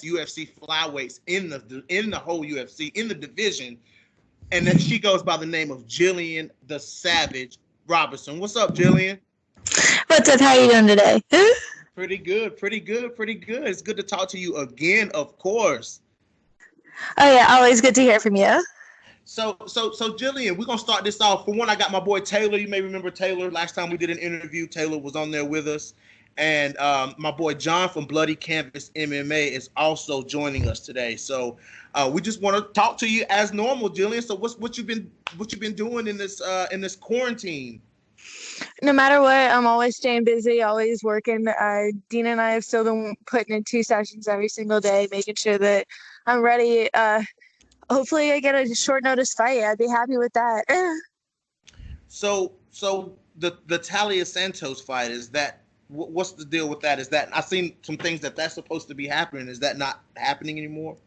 UFC flyweights in the whole UFC in the division, and then she goes by the name of Gillian the Savage Robertson. What's up, Gillian? What's up? How are you doing today? Pretty good. It's good to talk to you again, of course. Oh yeah, always good to hear from you. So Gillian, we're gonna start this off. For one, I got my boy Taylor. You may remember Taylor. Last time we did an interview, Taylor was on there with us. And my boy John from Bloody Canvas MMA is also joining us today. So we just want to talk to you as normal, Gillian. So what you been doing in this quarantine? No matter what, I'm always staying busy, always working. Dean and I have still been putting in 2 sessions every single day, making sure that I'm ready. Hopefully I get a short notice fight. I'd be happy with that. So the Talia Santos fight, is that, what's the deal with that? Is that, I've seen some things that's supposed to be happening. Is that not happening anymore?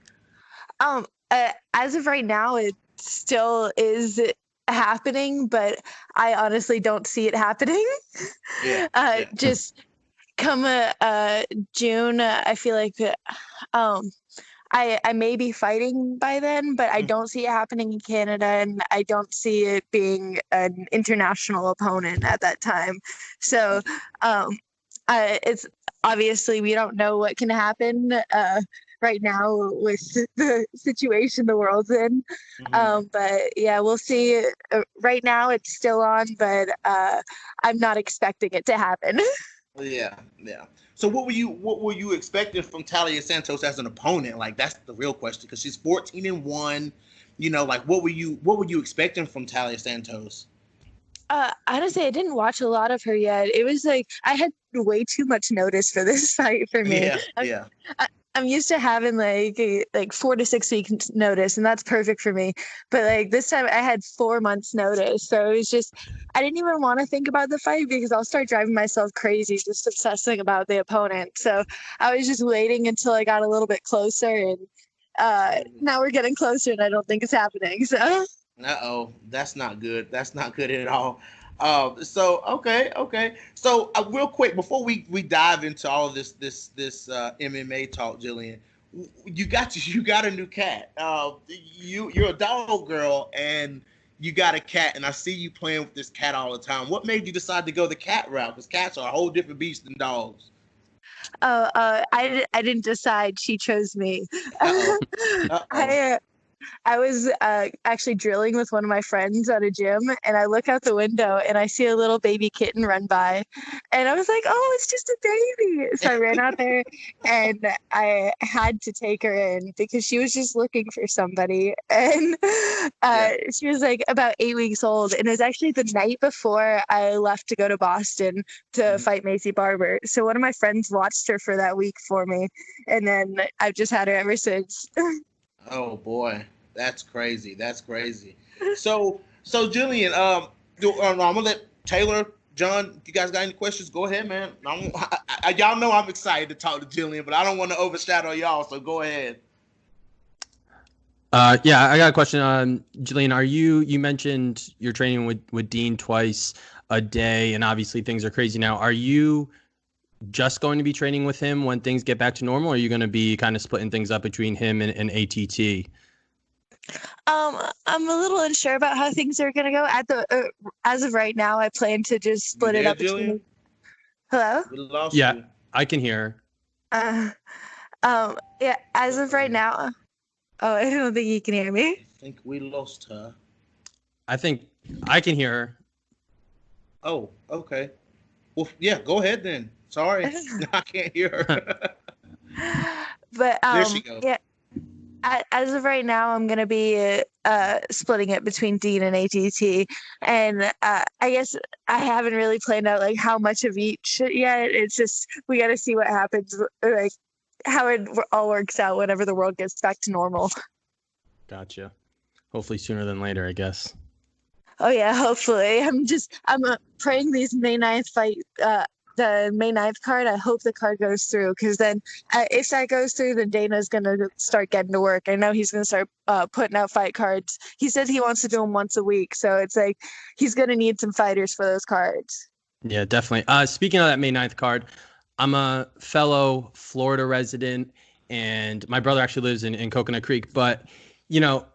As of right now, it still is happening, but I honestly don't see it happening. Yeah. Just come June, I feel like I may be fighting by then, but I don't see it happening in Canada, and I don't see it being an international opponent at that time. So it's obviously, we don't know what can happen right now with the situation the world's in. But yeah, we'll see. Right now it's still on, but I'm not expecting it to happen. Yeah. So what were you expecting from Talia Santos as an opponent? Like, that's the real question, because she's 14-1. You know, like, what were you expecting from Talia Santos? Honestly, I didn't watch a lot of her yet. It was like I had way too much notice for this fight for me. Yeah. I'm used to having like 4 to 6 weeks notice, and that's perfect for me. But like this time I had 4 months notice. So it was just, I didn't even want to think about the fight because I'll start driving myself crazy just obsessing about the opponent. So I was just waiting until I got a little bit closer, and now we're getting closer and I don't think it's happening. So uh-oh, that's not good. That's not good at all. So okay. So real quick, before we dive into all of this MMA talk, Gillian, you got a new cat. You're a dog girl, and you got a cat, and I see you playing with this cat all the time. What made you decide to go the cat route? Because cats are a whole different beast than dogs. I didn't decide. She chose me. Uh-oh. I was actually drilling with one of my friends at a gym, and I look out the window and I see a little baby kitten run by, and I was like, oh, it's just a baby. So I ran out there and I had to take her in because she was just looking for somebody. And she was like about 8 weeks old, and it was actually the night before I left to go to Boston to fight Macy Barber. So one of my friends watched her for that week for me, and then I've just had her ever since. Oh boy, that's crazy. So Gillian, I'm gonna let Taylor, John, if you guys got any questions, go ahead, man. Y'all know I'm excited to talk to Gillian, but I don't want to overshadow y'all, so go ahead. Yeah, I got a question. Gillian, you mentioned you're training with Dean twice a day, and obviously things are crazy now. Are you just going to be training with him when things get back to normal, or are you going to be kind of splitting things up between him and ATT? I'm a little unsure about how things are going to go. As of right now, I plan to just split it up between. Hello? We lost you. Yeah, I can hear. Yeah, as of right now. Oh, I don't think you can hear me. I think we lost her. I think I can hear her. Oh, okay. Well, yeah, go ahead then. Sorry, I can't hear her. But there she goes. Yeah, as of right now, I'm gonna be splitting it between Dean and ATT, and I guess I haven't really planned out like how much of each yet. It's just we got to see what happens, like how it all works out whenever the world gets back to normal. Gotcha. Hopefully sooner than later, I guess. Oh yeah, hopefully. I'm praying these May 9th fight the May 9th card. I hope the card goes through, because then if that goes through, then Dana's going to start getting to work. I know he's going to start putting out fight cards. He says he wants to do them once a week. So it's like he's going to need some fighters for those cards. Yeah, definitely. Speaking of that May 9th card, I'm a fellow Florida resident, and my brother actually lives in Coconut Creek. But, you know,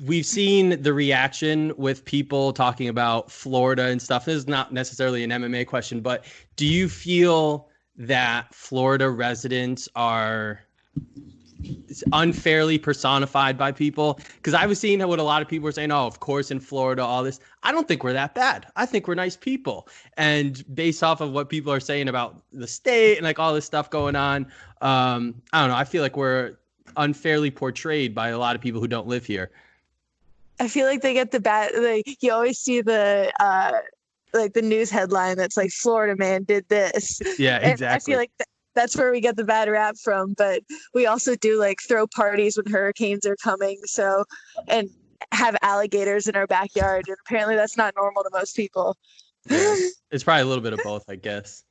we've seen the reaction with people talking about Florida and stuff. This is not necessarily an MMA question, but do you feel that Florida residents are unfairly personified by people? Because I was seeing what a lot of people were saying, oh, of course, in Florida, all this. I don't think we're that bad. I think we're nice people. And based off of what people are saying about the state and like all this stuff going on, I don't know. I feel like we're unfairly portrayed by a lot of people who don't live here. I feel like they get the bad, like you always see the like the news headline that's like Florida man did this. Yeah, exactly. And I feel like that's where we get the bad rap from, but we also do like throw parties when hurricanes are coming, so, and have alligators in our backyard, and apparently that's not normal to most people. Yeah, it's probably a little bit of both, I guess.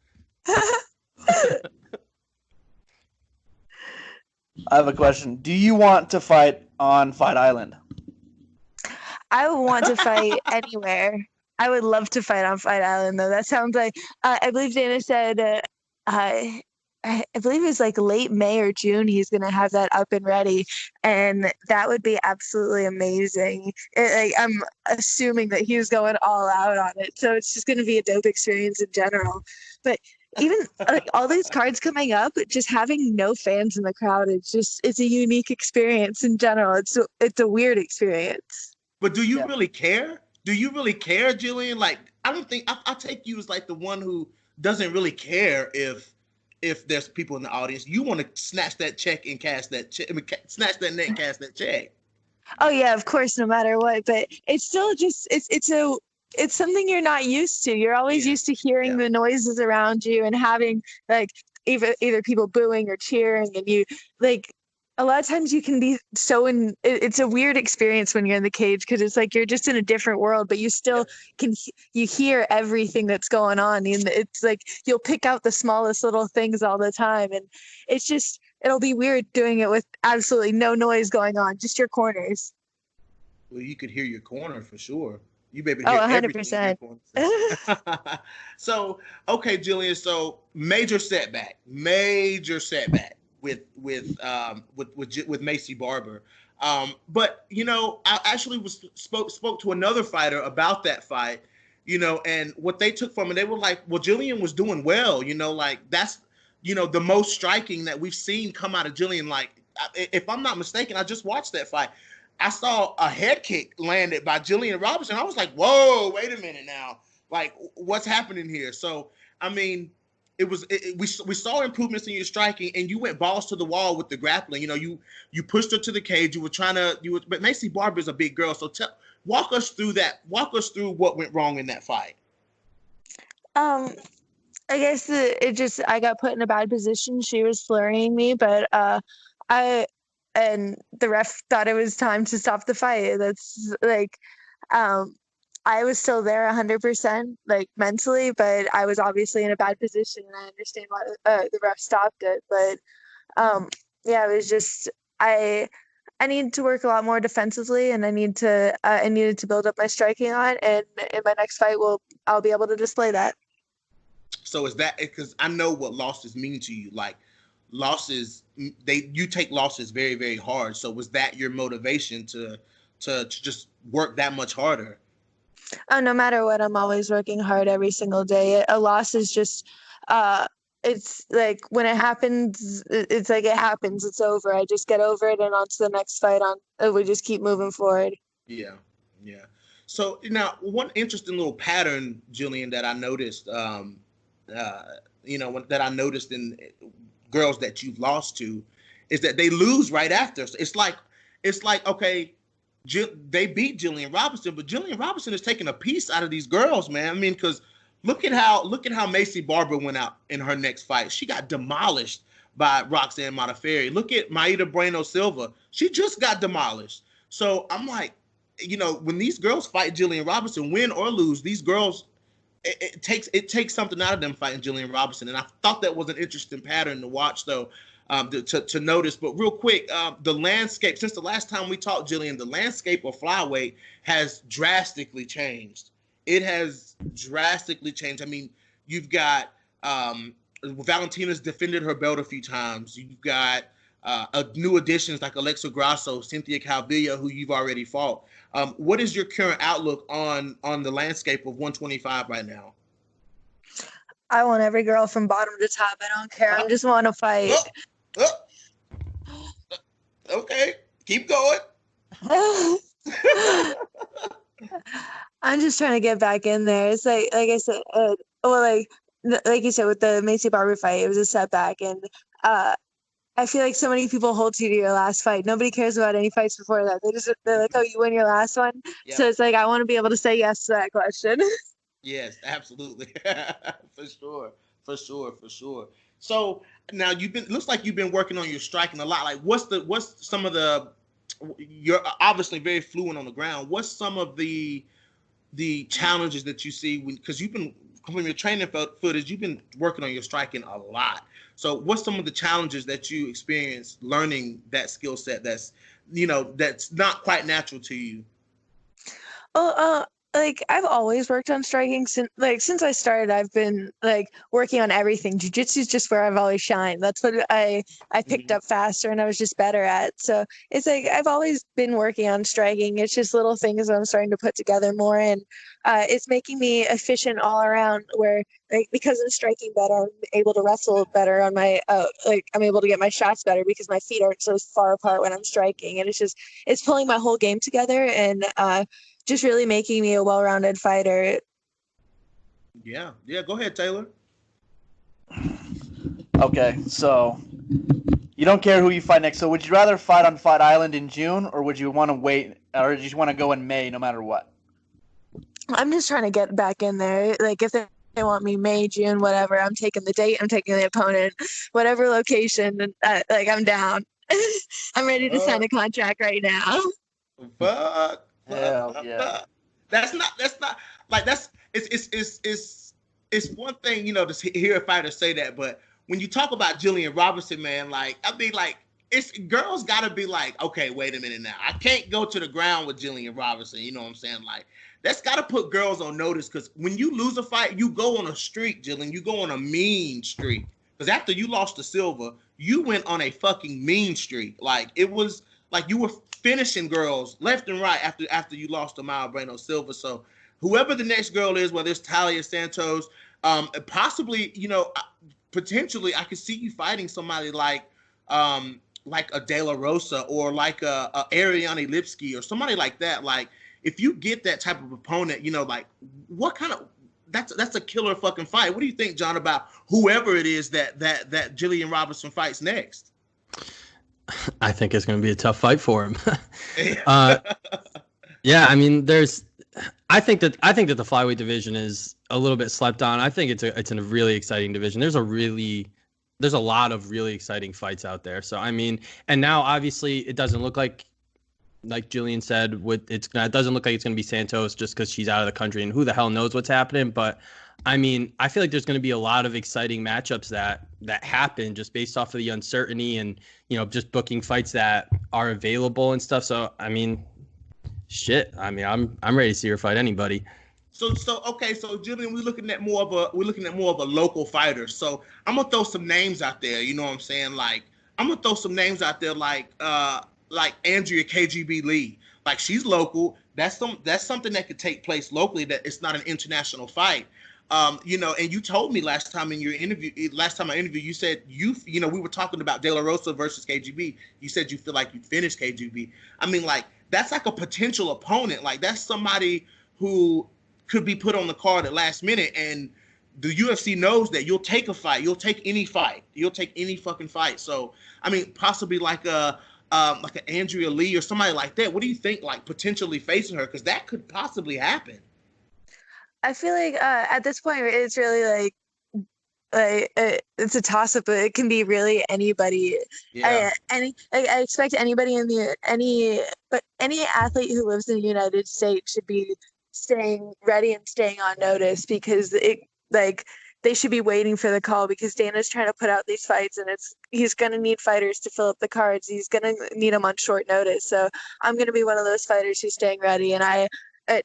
I have a question. Do you want to fight on Fight Island? I would want to fight anywhere. I would love to fight on Fight Island, though. That sounds like, I believe Dana said, I believe it was like late May or June, he's going to have that up and ready. And that would be absolutely amazing. I'm assuming that he was going all out on it. So it's just going to be a dope experience in general. But even like all these cards coming up, just having no fans in the crowd, it's a unique experience in general. It's a weird experience. But do you really care? Do you really care, Jillian? Like, I don't think I'll take you as like the one who doesn't really care if there's people in the audience. You want to snatch that check and cash that check. I mean, snatch that net and cash that check. Oh yeah, of course, no matter what. But it's still just it's something you're not used to. You're always used to hearing the noises around you and having like either people booing or cheering, and you like. A lot of times you can be it's a weird experience when you're in the cage, because it's like you're just in a different world, but you still you hear everything that's going on. And it's like you'll pick out the smallest little things all the time. And it'll be weird doing it with absolutely no noise going on, just your corners. Well, you could hear your corner for sure. You maybe hear 100%. So, okay, Jillian, so major setback. With Macy Barber, but you know, I actually spoke to another fighter about that fight, you know, and what they took from it, they were like, well, Jillian was doing well, you know, like that's, you know, the most striking that we've seen come out of Jillian. Like, if I'm not mistaken, I just watched that fight. I saw a head kick landed by Gillian Robertson. I was like, whoa, wait a minute now, like what's happening here? So, I mean, we saw improvements in your striking, and you went balls to the wall with the grappling. You know, you pushed her to the cage. You were trying to but Macy Barber is a big girl, so walk us through that. Walk us through what went wrong in that fight. I guess I got put in a bad position. She was flurrying me, but and the ref thought it was time to stop the fight. That's like, I was still there 100%, like mentally, but I was obviously in a bad position, and I understand why the ref stopped it. But yeah, it was just I needed to work a lot more defensively, and I needed to build up my striking on, and in my next fight, I'll be able to display that. So is that because I know what losses mean to you? Like losses, you take losses very, very hard. So was that your motivation to just work that much harder? Oh, no matter what, I'm always working hard every single day. A loss is just, it's like when it happens, it's like it happens. It's over. I just get over it and on to the next fight. We just keep moving forward. Yeah. So now, one interesting little pattern, Jillian, that I noticed, that I noticed in girls that you've lost to, is that they lose right after. So it's like okay. They beat Gillian Robertson, but Gillian Robertson is taking a piece out of these girls, man. I mean, because look at how Macy Barber went out in her next fight. She got demolished by Roxanne Modafferi. Look at Maida Bueno Silva. She just got demolished. So I'm like, you know, when these girls fight Gillian Robertson, win or lose, these girls it takes something out of them fighting Gillian Robertson, and I thought that was an interesting pattern to watch, though, to notice. But real quick, the landscape since the last time we talked, Gillian, the landscape of flyweight has drastically changed. It has drastically changed. I mean, you've got Valentina's defended her belt a few times. You've got new additions like Alexa Grasso, Cynthia Calvillo, who you've already fought. What is your current outlook on the landscape of 125 right now? I want every girl from bottom to top. I don't care. I just want to fight. Okay, keep going. I'm just trying to get back in there. It's like I said, like you said with the Macy Barber fight, it was a setback, and I feel like so many people hold you to your last fight. Nobody cares about any fights before that. They're like, oh, you win your last one. Yeah. So it's like, I want to be able to say yes to that question. Yes, absolutely. For sure. So now looks like you've been working on your striking a lot. Like what's some of you're obviously very fluent on the ground. What's some of the challenges that you see because you've been, from your training footage, you've been working on your striking a lot. So what's some of the challenges that you experience learning that skill set that's not quite natural to you? Well, like I've always worked on striking since I started. I've been like working on everything. Jiu-jitsu is just where I've always shined. That's what I picked up faster and I was just better at. So it's like I've always been working on striking. It's just little things that I'm starting to put together more, and it's making me efficient all around. Where because I'm striking better, I'm able to wrestle better on my I'm able to get my shots better because my feet aren't so far apart when I'm striking, and it's pulling my whole game together and just really making me a well-rounded fighter. Yeah. Go ahead, Taylor. Okay, so you don't care who you fight next. So would you rather fight on Fight Island in June, or would you want to wait, or do you just want to go in May no matter what? I'm just trying to get back in there. Like if they want me May, June, whatever, I'm taking the date, I'm taking the opponent, whatever location, I'm down. I'm ready to sign a contract right now. Fuck. Hell yeah. That's it's one thing, to hear a fighter say that, but when you talk about Gillian Robertson, man, it's girls gotta be like, okay, wait a minute now. I can't go to the ground with Gillian Robertson, you know what I'm saying? Like, that's gotta put girls on notice, because when you lose a fight, you go on a streak, Gillian. You go on a mean streak. Because after you lost to Silva, you went on a fucking mean streak. Like, it was like you were finishing girls left and right after you lost to Maya Bueno Silva. So whoever the next girl is, whether it's Talia Santos, possibly, potentially I could see you fighting somebody like a De La Rosa or like a Ariane Lipsky or somebody like that. Like, if you get that type of opponent, what kind of that's a killer fucking fight. What do you think, John, about whoever it is that Gillian Robertson fights next? I think it's going to be a tough fight for him. Yeah, I mean, I think that the flyweight division is a little bit slept on. I think it's a really exciting division. There's a lot of really exciting fights out there. So I mean, and now obviously it doesn't look like Gillian said, it doesn't look like it's going to be Santos just because she's out of the country, and who the hell knows what's happening. But I mean, I feel like there's going to be a lot of exciting matchups that happen just based off of the uncertainty and, just booking fights that are available and stuff. So, I mean, shit. I mean, I'm ready to see her fight anybody. So Gillian, we're looking at more of a local fighter. So I'm gonna throw some names out there. You know what I'm saying? Like, I'm gonna throw some names out there like Andrea KGB Lee. Like, she's local. That's something that could take place locally. That it's not an international fight. And you told me last time I interviewed, you said we were talking about De La Rosa versus KGB. You said you feel like you finished KGB. I mean, like, that's like a potential opponent. Like, that's somebody who could be put on the card at last minute, and the UFC knows that you'll take a fight. You'll take any fight. You'll take any fucking fight. So, I mean, possibly like an Andrea Lee or somebody like that. What do you think, like, potentially facing her? Because that could possibly happen. I feel like at this point it's really it's a toss-up, but it can be really anybody. Yeah. I expect anybody any athlete who lives in the United States should be staying ready and staying on notice, because they should be waiting for the call, because Dana's trying to put out these fights, and he's going to need fighters to fill up the cards. He's going to need them on short notice. So I'm going to be one of those fighters who's staying ready, and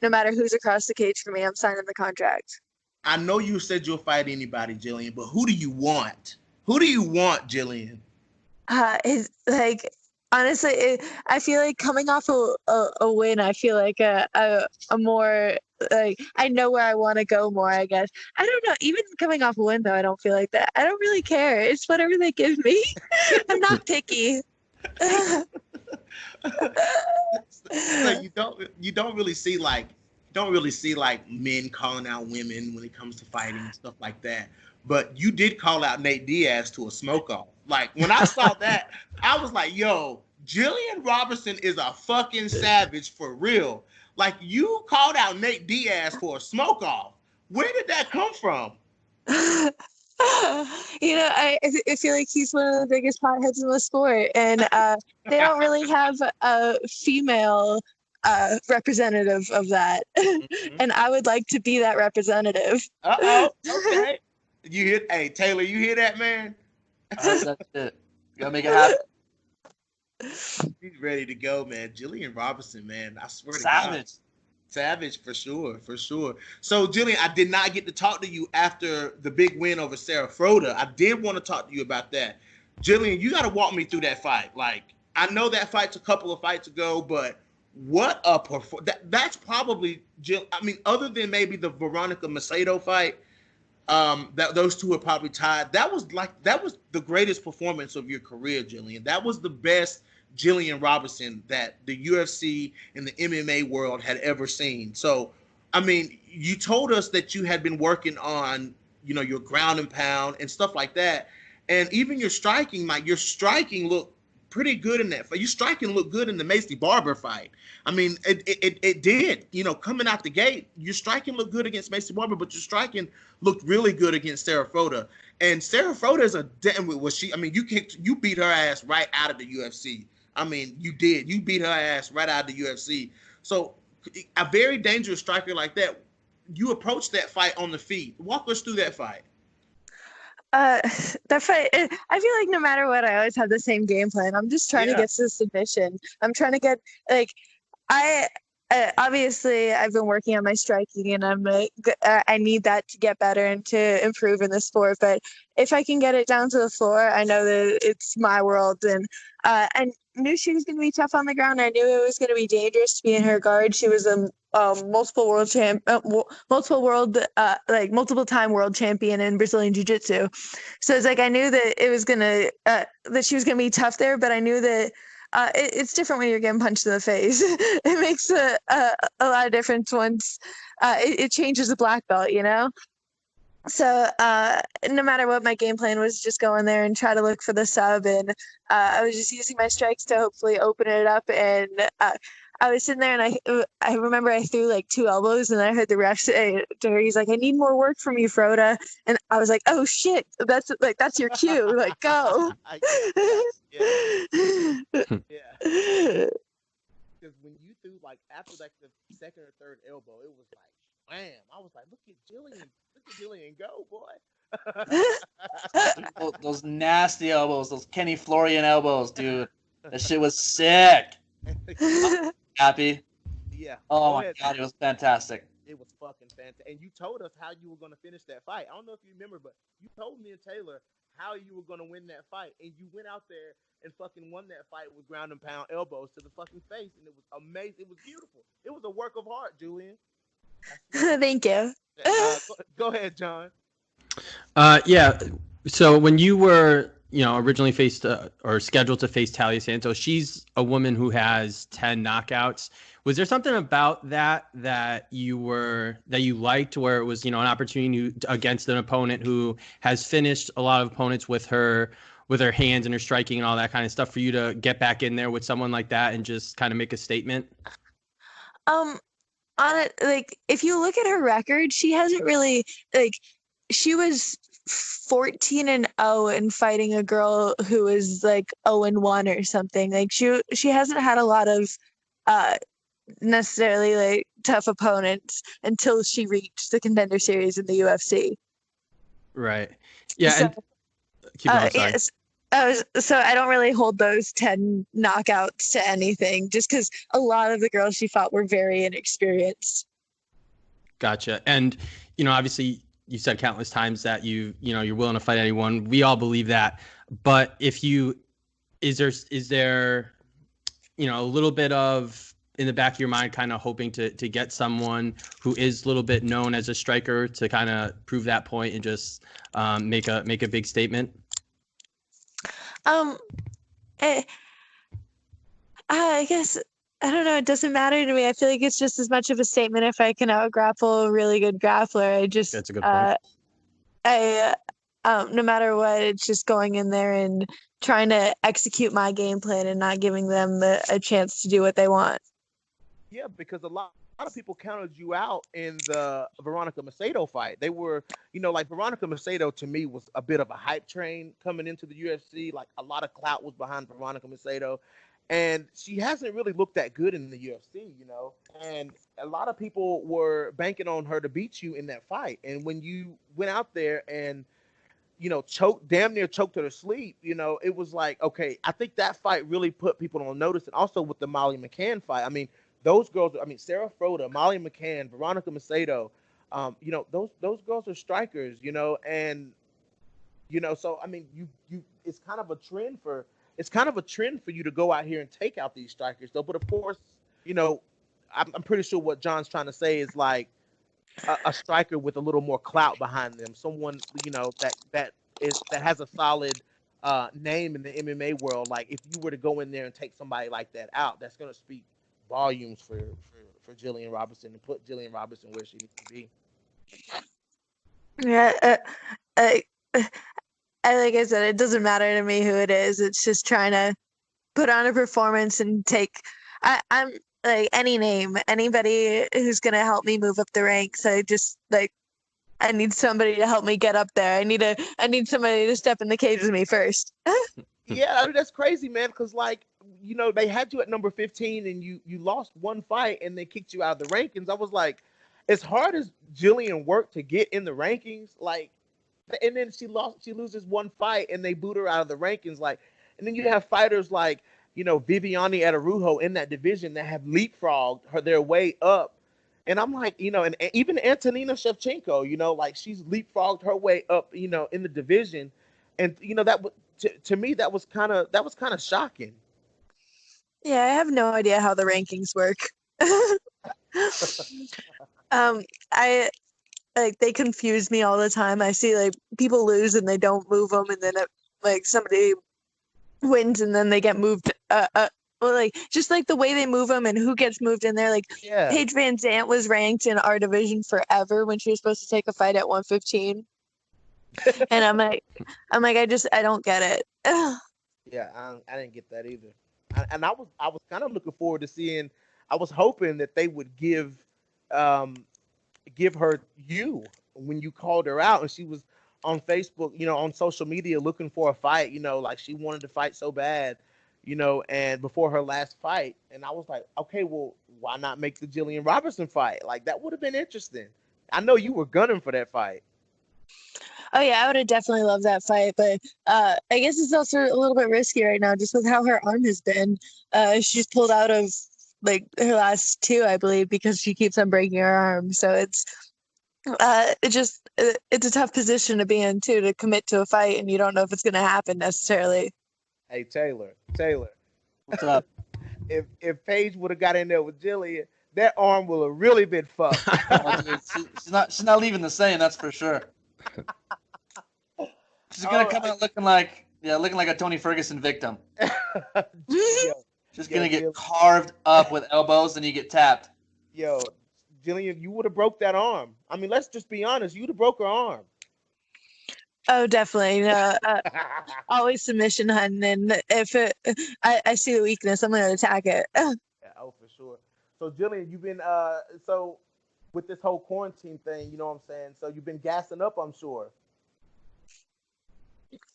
no matter who's across the cage for me, I'm signing the contract. I know you said you'll fight anybody, Jillian, but who do you want? Who do you want, Jillian? Honestly, I feel like coming off a win, I feel like a more, like, I know where I want to go more, I guess. I don't know. Even coming off a win, though, I don't feel like that. I don't really care. It's whatever they give me. I'm not picky. Like you don't really see like men calling out women when it comes to fighting and stuff like that. But you did call out Nate Diaz to a smoke off. Like, when I saw that, I was like, yo, Gillian Robertson is a fucking savage for real. Like, you called out Nate Diaz for a smoke off. Where did that come from? You know, I feel like he's one of the biggest potheads in the sport, and they don't really have a female representative of that. Mm-hmm. And I would like to be that representative. Okay. Hey, Taylor, you hear that, man? That's it. You gotta make it happen. He's ready to go, man. Jillian Robertson, man. I swear to God. Savage, for sure. So, Jillian, I did not get to talk to you after the big win over Sarah Froda. I did want to talk to you about that. Jillian, you got to walk me through that fight. Like, I know that fight's a couple of fights ago, but what a performance. That's probably, other than maybe the Veronica Macedo fight, that those two are probably tied. That was the greatest performance of your career, Jillian. That was the best Gillian Robertson that the UFC and the MMA world had ever seen. So, I mean, you told us that you had been working on, your ground and pound and stuff like that. And even your striking, looked pretty good in that fight. Your striking looked good in the Macy Barber fight. I mean, it did. Coming out the gate, your striking looked good against Macy Barber, but your striking looked really good against Sarah Froda. And Sarah Froda is you beat her ass right out of the UFC. I mean, you did. You beat her ass right out of the UFC. So a very dangerous striker like that, you approached that fight on the feet. Walk us through that fight. That fight, I feel like no matter what, I always have the same game plan. I'm just trying to get to the submission. I'm trying to get, obviously I've been working on my striking, and I need that to get better and to improve in the sport. But if I can get it down to the floor, I know that it's my world. And I knew she was going to be tough on the ground. I knew it was going to be dangerous to be in her guard. She was a multiple time world champion in Brazilian Jiu-Jitsu. So it's like, I knew that it was gonna that she was gonna be tough there, but I knew that it's different when you're getting punched in the face. It makes a lot of difference once it changes the black belt, So no matter what, my game plan was just go in there and try to look for the sub, and I was just using my strikes to hopefully open it up. And I was sitting there, and I remember I threw like 2 elbows, and I heard the ref say to her, he's like, "I need more work from you, Froda." And I was like, "Oh shit, that's your cue, like, go." Yeah. Because when you threw, like, after like the second or third elbow, it was like, bam. I was like, look at Jillian go, boy. those nasty elbows, those Kenny Florian elbows, dude. That shit was sick. Happy? Yeah. Oh my God, it was fantastic. It was fucking fantastic. And you told us how you were going to finish that fight. I don't know if you remember, but you told me and Taylor how you were going to win that fight. And you went out there and fucking won that fight with ground and pound elbows to the fucking face. And it was amazing. It was beautiful. It was a work of art, Julian. Thank you. Go ahead, John. Yeah. So when you were, originally faced or scheduled to face Talia Santos, she's a woman who has 10 knockouts. Was there something about that you liked, where it was, an opportunity against an opponent who has finished a lot of opponents with her hands and her striking and all that kind of stuff, for you to get back in there with someone like that and just kind of make a statement? On it, like, if you look at her record, she hasn't really, she was 14-0 and fighting a girl who was like 0-1 or something. Like, she hasn't had a lot of necessarily like tough opponents until she reached the Contender Series in the UFC. Right. Yeah. So, And keep going. Sorry. yes. So I don't really hold those 10 knockouts to anything, just because a lot of the girls she fought were very inexperienced. Gotcha. And, obviously you said countless times that you're willing to fight anyone. We all believe that. But is there, a little bit of in the back of your mind kind of hoping to get someone who is a little bit known as a striker to kind of prove that point and just make a big statement? I guess, I don't know. It doesn't matter to me. I feel like it's just as much of a statement if I can out-grapple a really good grappler. That's a good point. No matter what, it's just going in there and trying to execute my game plan and not giving them a chance to do what they want. Yeah, because a lot of people counted you out in the Veronica Macedo fight. They were, like Veronica Macedo to me was a bit of a hype train coming into the UFC. Like a lot of clout was behind Veronica Macedo. And she hasn't really looked that good in the UFC, and a lot of people were banking on her to beat you in that fight. And when you went out there and, damn near choked her to sleep, it was like, okay, I think that fight really put people on notice. And also with the Molly McCann fight, I mean, those girls, Sarah Froda, Molly McCann, Veronica Macedo, those girls are strikers, and, so, I mean, it's kind of a trend for you to go out here and take out these strikers, though. But of course, I'm pretty sure what John's trying to say is like a striker with a little more clout behind them, someone that has a solid name in the MMA world. Like if you were to go in there and take somebody like that out, that's going to speak volumes for Gillian Robertson and put Gillian Robertson where she needs to be. Yeah. Like I said, it doesn't matter to me who it is. It's just trying to put on a performance and I'm like any name, anybody who's going to help me move up the ranks. I need somebody to help me get up there. I need somebody to step in the cage with me first. Yeah, I mean, that's crazy, man. Because they had you at number 15 and you lost one fight and they kicked you out of the rankings. I was like, as hard as Gillian worked to get in the rankings, and then she loses one fight and they boot her out of the rankings. And then you have fighters like, Viviane Araújo in that division that have leapfrogged their way up. And I'm like, and even Antonina Shevchenko, she's leapfrogged her way up, in the division. And, to me, that was kind of shocking. Yeah, I have no idea how the rankings work. They confuse me all the time. I see people lose and they don't move them, and then somebody wins and then they get moved. Just the way they move them and who gets moved in there. Yeah. Paige Van Zandt was ranked in our division forever when she was supposed to take a fight at 115, and I'm like, I don't get it. Yeah, I didn't get that either. And I was kind of looking forward to seeing. I was hoping that they would give her when you called her out and she was on Facebook, on social media looking for a fight, she wanted to fight so bad, and before her last fight. And I was like, okay, well, why not make the Gillian Robertson fight? That would have been interesting. I know you were gunning for that fight. Oh yeah, I would have definitely loved that fight, but I guess it's also a little bit risky right now just with how her arm has been. She's pulled out of her last two, I believe, because she keeps on breaking her arm. So it's a tough position to be in too, to commit to a fight and you don't know if it's going to happen necessarily. Hey Taylor, what's up? If Paige would have got in there with Jillian, that arm will have really been fucked. She's not leaving the same, that's for sure. She's gonna come out looking like a Tony Ferguson victim. Just gonna get carved up with elbows and you get tapped. Yo, Gillian, you would have broke that arm. I mean, let's just be honest. You'd have broke her arm. Oh, definitely. No, always submission hunting, and if I see the weakness, I'm going to attack it. Yeah, oh, for sure. So, Gillian, you've been so with this whole quarantine thing, you know what I'm saying? So you've been gassing up, I'm sure.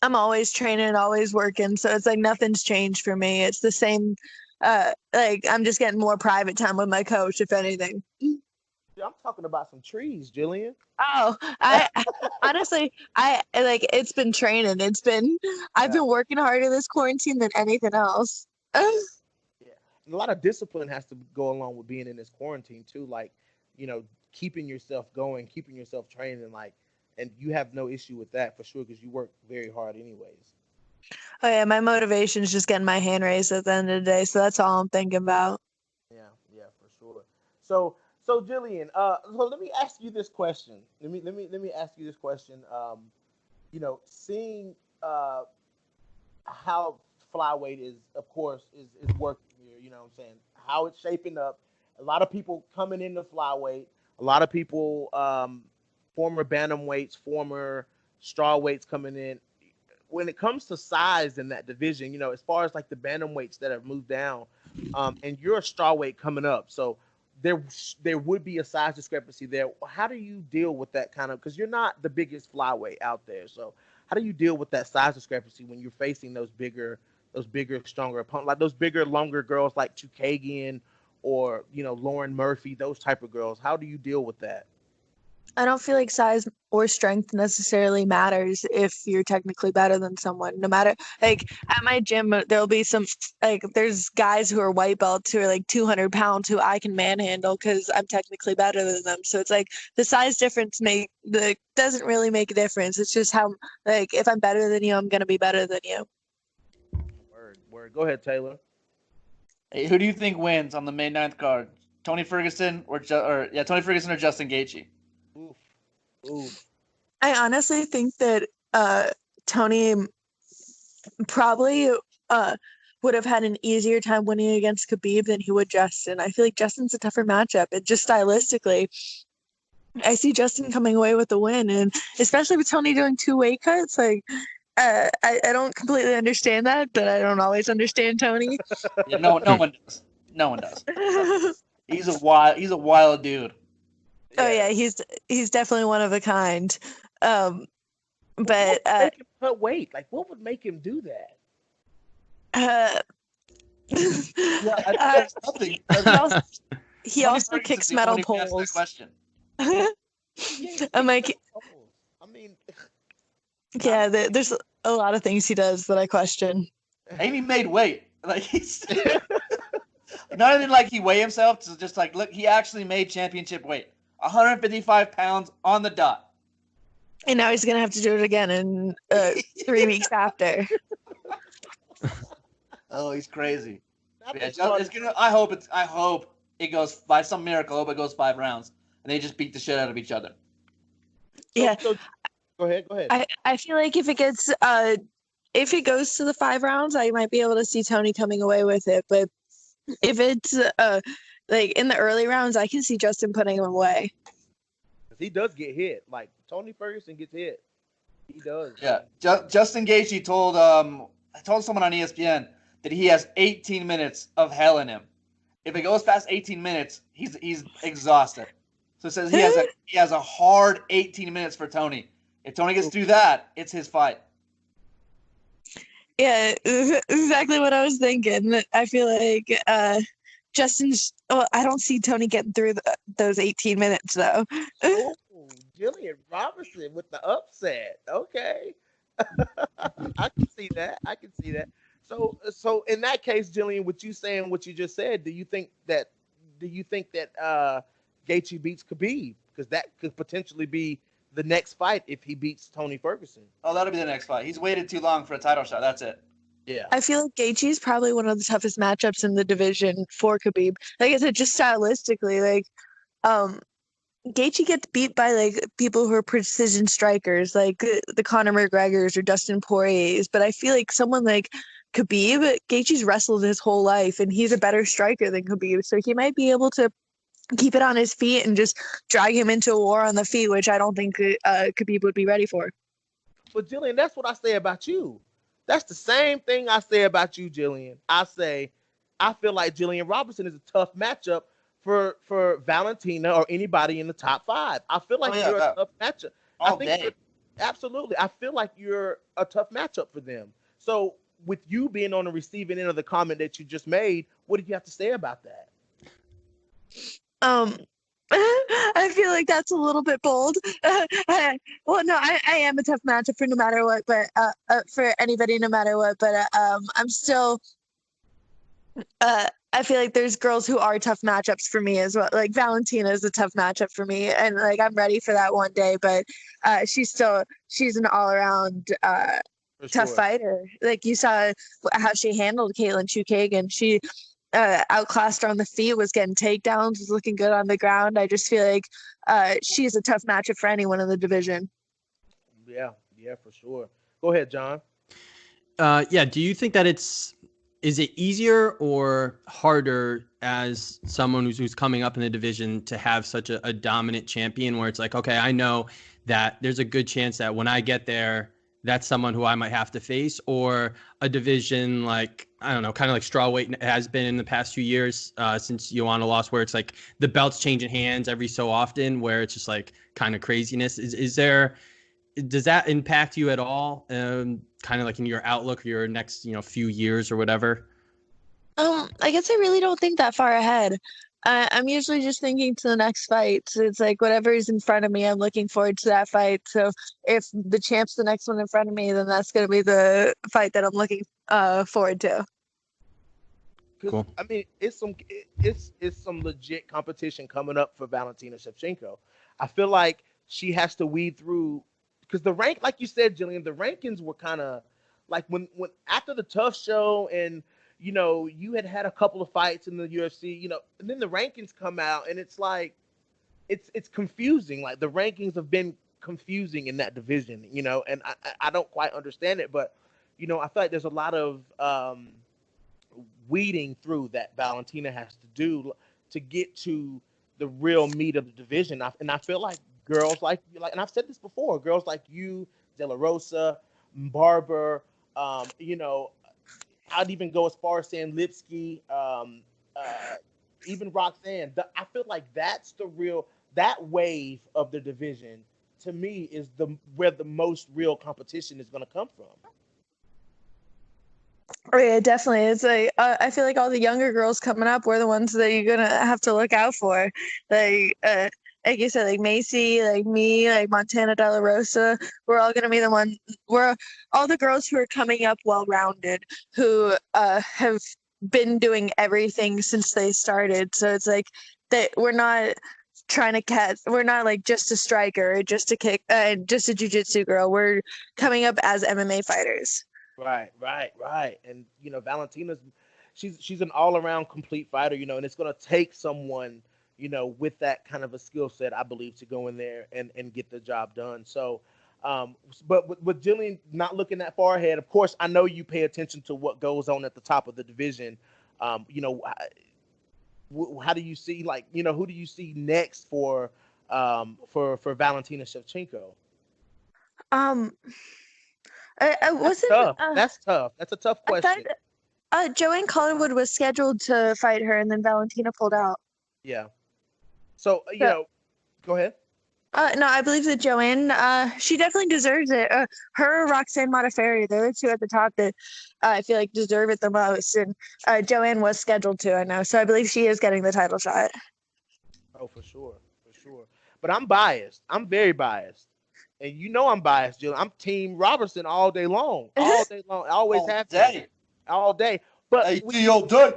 I'm always training, always working, so it's nothing's changed for me. It's the same like I'm just getting more private time with my coach, if anything. I'm talking about some trees, Jillian. Oh, I honestly, I like it's been training. I've been working harder this quarantine than anything else. Yeah, and a lot of discipline has to go along with being in this quarantine too. Like, keeping yourself going, keeping yourself training, like, and you have no issue with that for sure because you work very hard anyways. Oh yeah, my motivation is just getting my hand raised at the end of the day, so that's all I'm thinking about. Yeah, yeah, for sure. So Jillian, so let me ask you this question. Let me ask you this question. Seeing how flyweight is, of course, is working here. You know what I'm saying? How it's shaping up. A lot of people coming into flyweight. A lot of people, former bantamweights, former strawweights coming in. When it comes to size in that division, as far as like the bantamweights that have moved down, and you're a strawweight coming up, so there would be a size discrepancy there. How do you deal with that kind of? Because you're not the biggest flyweight out there, so how do you deal with that size discrepancy when you're facing those bigger, stronger opponents, like those bigger, longer girls like Chukagian or Lauren Murphy, those type of girls? How do you deal with that? I don't feel like size or strength necessarily matters if you're technically better than someone. No matter, like at my gym, there'll be there's guys who are white belts who are like 200 pounds who I can manhandle because I'm technically better than them. So it's like the size difference doesn't really make a difference. It's just how, like, if I'm better than you, I'm gonna be better than you. Word. Go ahead, Taylor. Hey, who do you think wins on the May 9th card? Tony Ferguson Tony Ferguson or Justin Gaethje? Oof. I honestly think that Tony probably would have had an easier time winning against Khabib than he would Justin. I feel like Justin's a tougher matchup. And just stylistically, I see Justin coming away with the win. And especially with Tony doing 2 weight cuts, like I don't completely understand that, but I don't always understand Tony. Yeah, no one does. No one does. He's a wild dude. Oh yeah, he's definitely one of a kind. But what would make him cut weight? Like, what would make him do that? There's nothing. He also kicks metal poles. I'm like, I mean, yeah, there's a lot of things he does that I question. And he made weight. Like he's not even like he weighed himself. To just like, look, he actually made championship weight. 155 pounds on the dot. And now he's going to have to do it again in 3 weeks after. Oh, he's crazy. Yeah, I hope it goes, by some miracle, I hope it goes 5 rounds. And they just beat the shit out of each other. Yeah. So, go ahead. I feel like if it goes to the 5 rounds, I might be able to see Tony coming away with it. But if it's like in the early rounds, I can see Justin putting him away. He does get hit. Like Tony Ferguson gets hit. He does. Yeah. Justin Gaethje told someone on ESPN that he has 18 minutes of hell in him. If it goes past 18 minutes, he's exhausted. So it says he has a hard 18 minutes for Tony. If Tony gets through that, it's his fight. Yeah, exactly what I was thinking. I feel like Justin's. Well, I don't see Tony getting through those 18 minutes though. Oh, Gillian Robertson with the upset. Okay, I can see that. So in that case, Gillian, what you just said, do you think that Gaethje beats Khabib? Because that could potentially be the next fight if he beats Tony Ferguson. Oh, that'll be the next fight. He's waited too long for a title shot. That's it. Yeah. I feel like Gaethje is probably one of the toughest matchups in the division for Khabib. Like I said, just stylistically, like Gaethje gets beat by like people who are precision strikers, like the Conor McGregors or Dustin Poiriers. But I feel like someone like Khabib, Gaethje's wrestled his whole life, and he's a better striker than Khabib, so he might be able to keep it on his feet and just drag him into a war on the feet, which I don't think Khabib would be ready for. But Jillian, that's what I say about you. That's the same thing I say about you, Jillian. I feel like Gillian Robertson is a tough matchup for Valentina or anybody in the top 5. I feel like you're a tough matchup. Absolutely. I feel like you're a tough matchup for them. So with you being on the receiving end of the comment that you just made, what do you have to say about that? I feel like that's a little bit bold. Well, no, I am a tough matchup for no matter what, but for anybody, no matter what. But I'm still. I feel like there's girls who are tough matchups for me as well. Like Valentina is a tough matchup for me, and like I'm ready for that one day. But she's an all around tough fighter. Like you saw how she handled Caitlin Chukagan. She outclassed her on the feet, was getting takedowns, was looking good on the ground. I just feel like she's a tough matchup for anyone in the division. Yeah, for sure. Go ahead, John. Yeah, do you think that is it easier or harder as someone who's coming up in the division to have such a dominant champion where it's like, okay, I know that there's a good chance that when I get there, that's someone who I might have to face, or a division like, I don't know, kind of like strawweight has been in the past few years since Joanna lost, where it's like the belt's changing hands every so often, where it's just like kind of craziness. Does that impact you at all? Kind of like in your outlook for your next, few years or whatever? I guess I really don't think that far ahead. I'm usually just thinking to the next fight. So it's like whatever is in front of me, I'm looking forward to that fight. So if the champ's the next one in front of me, then that's going to be the fight that I'm looking forward to. Cool. I mean, it's some legit competition coming up for Valentina Shevchenko. I feel like she has to weed through, because the rank, like you said, Jillian, the rankings were kind of like when after the Tough show and you had a couple of fights in the UFC, and then the rankings come out and it's like, it's confusing. Like the rankings have been confusing in that division, and I don't quite understand it, but, I feel like there's a lot of weeding through that Valentina has to do to get to the real meat of the division. And I feel like girls like, and I've said this before, girls like you, De La Rosa, Barber, I'd even go as far as saying Lipsky, even Roxanne. I feel like that's that wave of the division to me is where the most real competition is going to come from. Oh yeah, definitely. It's like I feel like all the younger girls coming up were the ones that you're gonna have to look out for. Like you said, like Macy, like me, like Montana De La Rosa, we're all gonna be the one. We're all the girls who are coming up well-rounded, who have been doing everything since they started. So it's like that we're not trying to catch. We're not like just a striker, just a kick, just a jiu-jitsu girl. We're coming up as MMA fighters. Right. And Valentina's she's an all-around complete fighter, and it's gonna take someone, with that kind of a skill set, I believe, to go in there and get the job done. So, but with Jillian not looking that far ahead, of course, I know you pay attention to what goes on at the top of the division. How do you see, who do you see next for Valentina Shevchenko? That's tough. That's tough. That's a tough question. I thought, Joanne Collingwood was scheduled to fight her, and then Valentina pulled out. Yeah. So, go ahead. No, I believe that Joanne, she definitely deserves it. Her, Roxanne Modafferi, they're the two at the top that I feel like deserve it the most. And Joanne was scheduled to, I know. So I believe she is getting the title shot. Oh, for sure. But I'm biased. I'm very biased. And I'm biased, Jill. I'm Team Robertson all day long. I always have to. All day. But all day.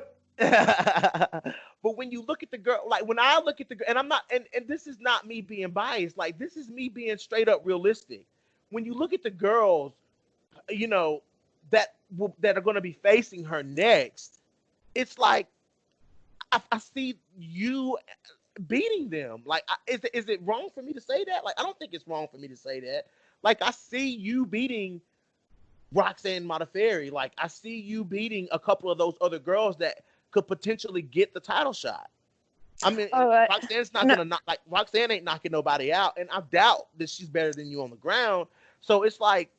But when you look at the girl, like when I look at the girl, and I'm not, and this is not me being biased, like this is me being straight up realistic. When you look at the girls, that are going to be facing her next, it's like I see you beating them. Like, is it wrong for me to say that? Like, I don't think it's wrong for me to say that. Like, I see you beating Roxanne Modafferi. Like, I see you beating a couple of those other girls that could potentially get the title shot. I mean, Roxanne's not gonna knock. Like, Roxanne ain't knocking nobody out, and I doubt that she's better than you on the ground. So it's like,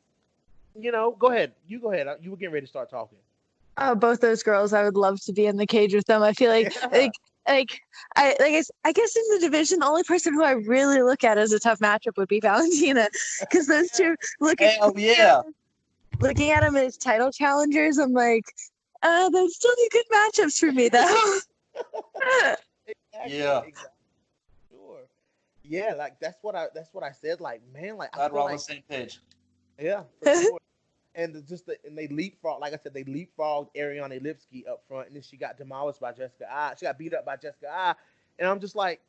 go ahead. You go ahead. You were getting ready to start talking. Oh, both those girls, I would love to be in the cage with them. I feel like, I guess in the division, the only person who I really look at as a tough matchup would be Valentina, because those two look at. Hell yeah. looking at them as title challengers, I'm like, those still be good matchups for me though. Exactly, Yeah. exactly. Sure. Yeah, like that's what I said. Like, man, like I Glad feel we're on like, the same page. yeah, for sure. And and they leapfrog, like I said, they leapfrogged Ariane Lipski up front, and then she got demolished by Jessica I. She got beat up by Jessica I, and I'm just like,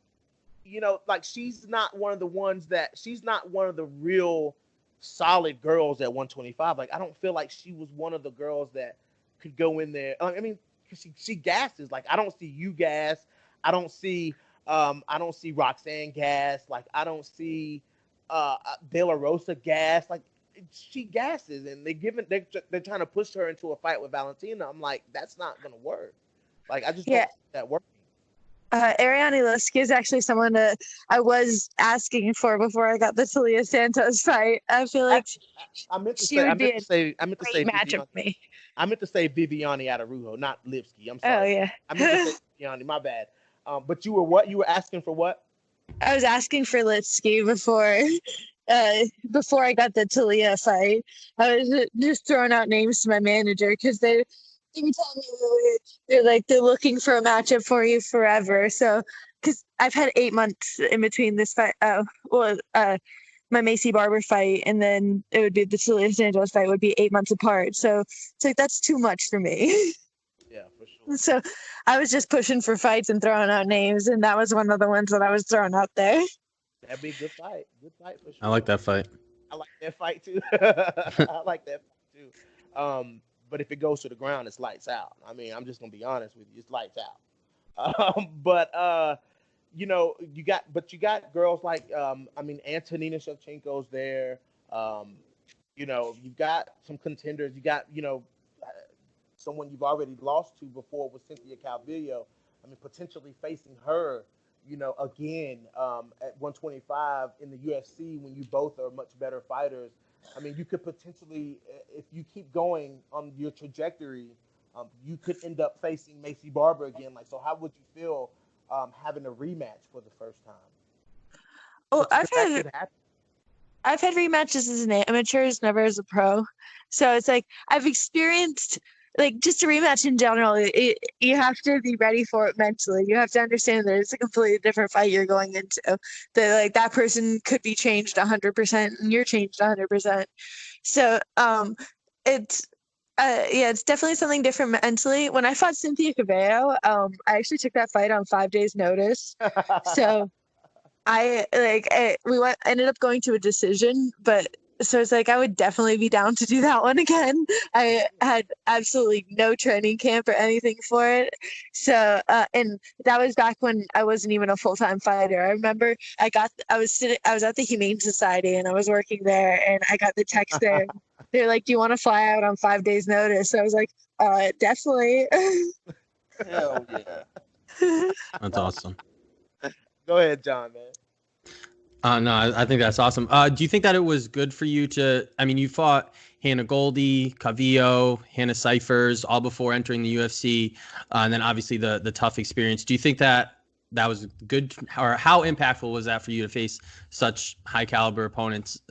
like she's not one of the ones that she's not one of the real solid girls at 125. Like I don't feel like she was one of the girls that could go in there. I mean, 'cause she gasses. Like I don't see you gas. I don't see Roxanne gas. Like I don't see De La Rosa gas. Like she gasses, and they're trying to push her into a fight with Valentina. I'm like, that's not gonna work. Like I just don't Yeah. see that working. Ariane Lipski is actually someone that I was asking for before I got the Talia Santos fight. I feel like I meant to she say, I would be meant a to say, I meant to say great matchup Viviane. for me. I meant to say Viviane Arujo, not Lipski. I'm Oh sorry. yeah. I meant to say Viviane. My bad. But you were what? You were asking for what? I was asking for Lipski before I got the Talia fight. I was just throwing out names to my manager because they were telling me they're looking for a matchup for you forever. So because I've had 8 months in between this fight. My Macy Barber fight, and then it would be the Talia Santos fight would be 8 months apart. So it's like that's too much for me. Yeah, for sure. So I was just pushing for fights and throwing out names, and that was one of the ones that I was throwing out there. That'd be a good fight. Good fight for sure. I like that fight. I like that fight too. I like that fight too. But if it goes to the ground, it's lights out. I mean, I'm just gonna be honest with you, it's lights out. You got girls like Antonina Shevchenko's there. You've got some contenders. You got someone you've already lost to before with Cynthia Calvillo. I mean, potentially facing her, again at 125 in the UFC when you both are much better fighters. I mean, you could potentially, if you keep going on your trajectory, you could end up facing Macy Barber again. Like, so how would you feel having a rematch for the first time? Oh, That could happen. I've had rematches as an amateur, never as a pro. So it's like I've experienced like just a rematch in general. You have to be ready for it mentally. You have to understand that it's a completely different fight you're going into. That like that person could be changed 100% and you're changed 100%. So it's it's definitely something different mentally. When I fought Cynthia Calvillo, I actually took that fight on 5 days' notice. So ended up going to a decision, but so it's like I would definitely be down to do that one again. I had absolutely no training camp or anything for it. So and that was back when I wasn't even a full-time fighter. I remember I was at the Humane Society and I was working there and I got the text there. They're like, "Do you want to fly out on 5 days notice?" So I was like, definitely. Hell yeah. That's awesome. Go ahead, John, man. No, I think that's awesome. Do you think that it was good for you you fought Hannah Goldie, Calvillo, Hannah Cyphers, all before entering the UFC, and then obviously the tough experience. Do you think that was good, or how impactful was that for you to face such high caliber opponents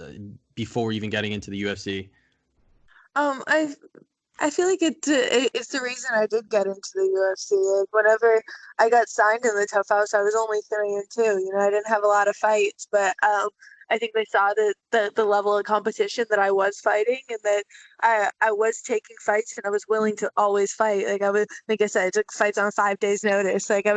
before even getting into the UFC? I feel like it's the reason I did get into the UFC. Like whenever I got signed in the Tough House, I was only 3-2. I didn't have a lot of fights, but I think they saw the level of competition that I was fighting, and that I was taking fights, and I was willing to always fight. Like I said, I took fights on 5 days' notice. Like I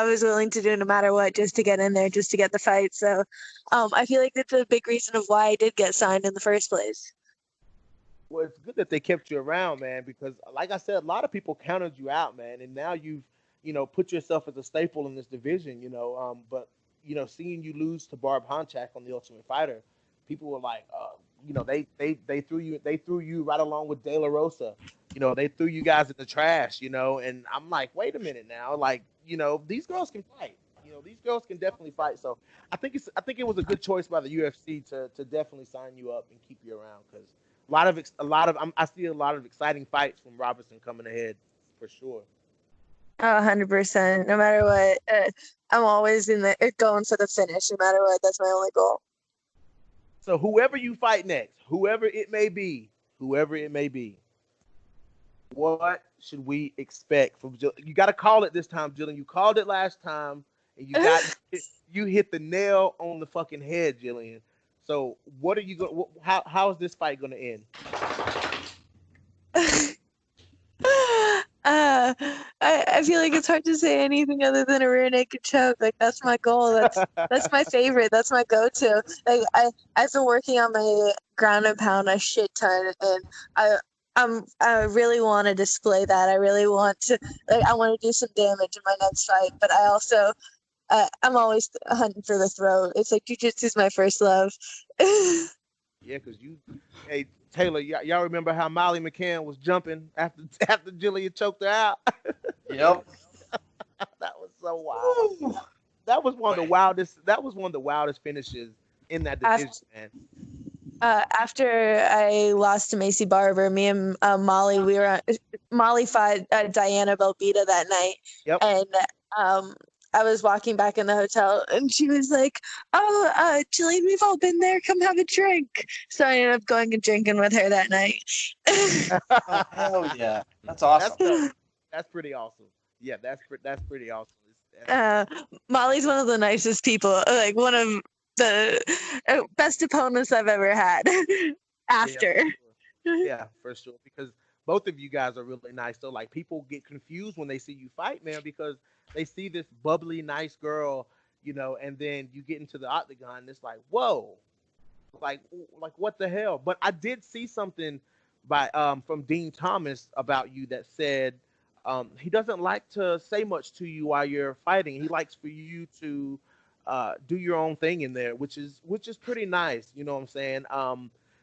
was willing to do no matter what just to get in there, just to get the fight. So I feel like that's a big reason of why I did get signed in the first place. Well, it's good that they kept you around, man, because like I said, a lot of people counted you out, man, and now you've, put yourself as a staple in this division, but seeing you lose to Barb Honchak on The Ultimate Fighter, people were like, they threw you right along with De La Rosa, they threw you guys in the trash, and I'm like, wait a minute now, like, these girls can fight, these girls can definitely fight. So I think it was a good choice by the UFC to definitely sign you up and keep you around, because I see a lot of exciting fights from Robertson coming ahead for sure. 100%. No matter what, I'm always going for the finish. No matter what, that's my only goal. So whoever you fight next, whoever it may be, whoever it may be, what should we expect from Jillian? You got to call it this time, Jillian. You called it last time, and you hit the nail on the fucking head, Jillian. So what are you going? How is this fight going to end? I feel like it's hard to say anything other than a rear naked choke. Like that's my goal. That's my favorite. That's my go-to. Like I've been working on my ground and pound a shit ton, and I really want to display that. I really want to I want to do some damage in my next fight, but I also I'm always hunting for the throat. It's like jiu-jitsu is my first love. Yeah, because hey Taylor, y'all remember how Molly McCann was jumping after Jillian choked her out? Yep. That was so wild. That was one of the wildest. That was one of the wildest finishes in that division, man. After I lost to Macy Barber, me and Molly, Molly fought Diana Belbita that night. Yep. And I was walking back in the hotel, and she was like, "Oh, Jillian, we've all been there. Come have a drink." So I ended up going and drinking with her that night. Oh, hell yeah, that's awesome. That's pretty awesome. Yeah, that's pretty awesome. Molly's one of the nicest people. Like one of the best opponents I've ever had. After. Yeah, for sure. Because both of you guys are really nice. So like people get confused when they see you fight, man, because they see this bubbly, nice girl, and then you get into the octagon, and it's like, whoa, like what the hell? But I did see something from Dean Thomas about you that said he doesn't like to say much to you while you're fighting. He likes for you to do your own thing in there, which is pretty nice. You know what I'm saying?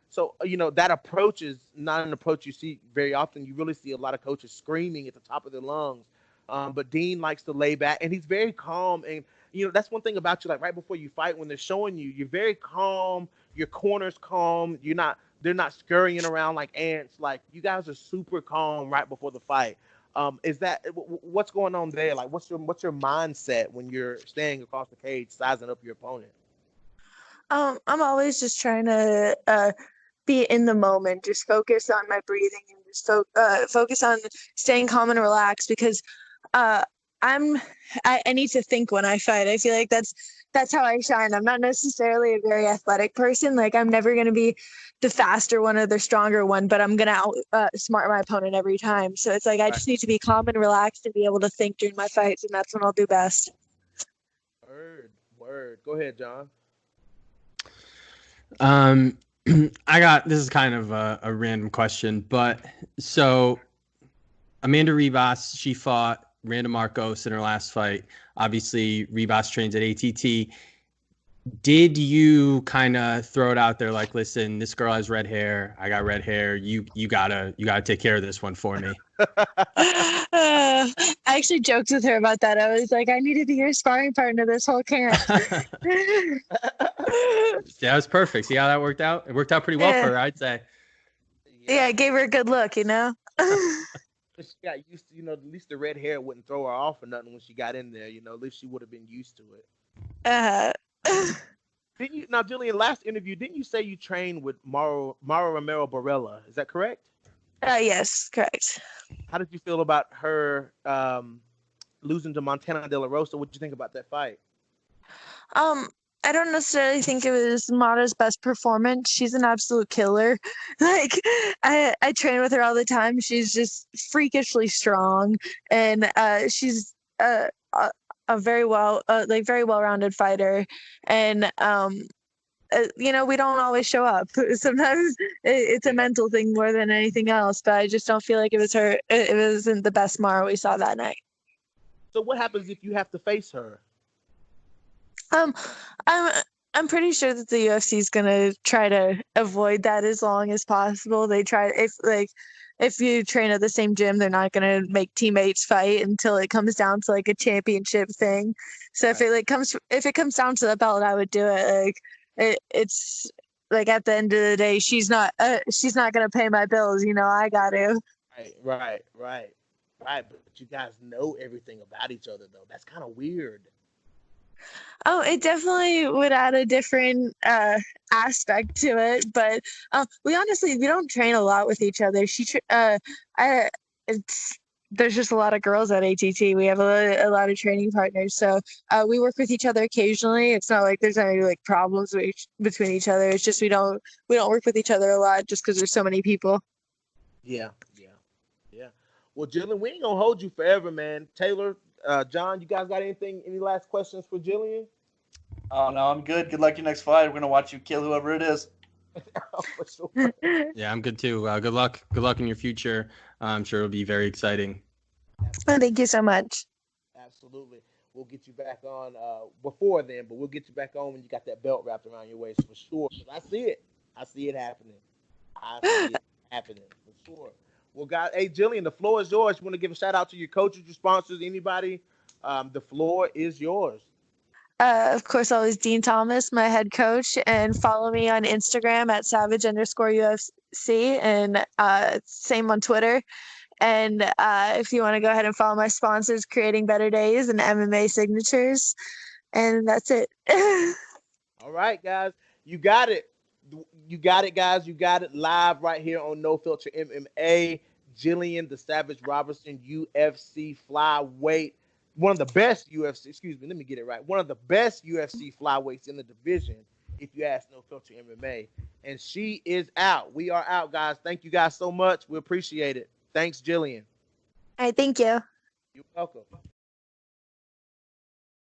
So that approach is not an approach you see very often. You really see a lot of coaches screaming at the top of their lungs. But Dean likes to lay back, and he's very calm. And that's one thing about you. Like right before you fight, when they're showing you, you're very calm. Your corner's calm. They're not scurrying around like ants. Like you guys are super calm right before the fight. What's going on there? Like what's your mindset when you're standing across the cage, sizing up your opponent? I'm always just trying to be in the moment, just focus on my breathing and just focus on staying calm and relaxed, because I need to think when I fight. I feel like that's how I shine. I'm not necessarily a very athletic person. Like I'm never going to be the faster one or the stronger one, but I'm going to outsmart my opponent every time. So it's like I just need to be calm and relaxed and be able to think during my fights, and that's when I'll do best. Word. Go ahead, John. This is kind of a random question, but so Amanda Ribas, she fought Randa Marcos in her last fight. Obviously, Ribas trains at ATT. Did you kind of throw it out there like, listen, this girl has red hair, I got red hair, you gotta take care of this one for me? I actually joked with her about that. I was like, I need to be your sparring partner this whole camp. That was perfect. See how that worked out? It worked out pretty well for her, I'd say. Yeah, I gave her a good look, She got used to, at least the red hair wouldn't throw her off or nothing when she got in there. At least she would have been used to it. Didn't you now, Jillian? Last interview, didn't you say you trained with Mauro Romero Barella? Is that correct? Yes, correct. How did you feel about her losing to Montana De La Rosa? What did you think about that fight? I don't necessarily think it was Mara's best performance. She's an absolute killer. Like I train with her all the time. She's just freakishly strong, and she's a very well-rounded fighter. And we don't always show up. Sometimes it's a mental thing more than anything else. But I just don't feel like it was her. It wasn't the best Mara we saw that night. So what happens if you have to face her? I'm pretty sure that the UFC is gonna try to avoid that as long as possible. They try if you train at the same gym, they're not gonna make teammates fight until it comes down to like a championship thing. So if it comes down to the belt, I would do it. Like it's like at the end of the day, she's not gonna pay my bills. I got to. Right. But you guys know everything about each other though. That's kind of weird. Oh, it definitely would add a different aspect to it, but we don't train a lot with each other. I it's there's just a lot of girls at ATT. We have a lot of training partners, so we work with each other occasionally. It's not like there's any like problems between each other. It's just we don't work with each other a lot just because there's so many people. Yeah, yeah, yeah. Well, Jillian, we ain't gonna hold you forever, man. Taylor, John, you guys got anything? Any last questions for Jillian? Oh no, I'm good. Good luck your next fight. We're gonna watch you kill whoever it is. For sure. Yeah, I'm good too. Good luck. Good luck in your future. I'm sure it'll be very exciting. Oh, thank you so much. Absolutely. We'll get you back on before then, but we'll get you back on when you got that belt wrapped around your waist for sure. 'Cause I see it. I see it happening. I see it happening for sure. Well, guys, hey, Jillian, the floor is yours. You want to give a shout out to your coaches, your sponsors, anybody? The floor is yours. Of course, always Dean Thomas, my head coach, and follow me on Instagram at savage_UFC, and same on Twitter. And if you want to go ahead and follow my sponsors, Creating Better Days and MMA Signatures, and that's it. All right, guys, you got it. You got it, guys. You got it live right here on No Filter MMA. Jillian the Savage Robertson, UFC flyweight, one of the best UFC. Excuse me, let me get it right. One of the best UFC flyweights in the division, if you ask No Filter MMA. And she is out. We are out, guys. Thank you guys so much. We appreciate it. Thanks, Jillian. All right, thank you. You're welcome.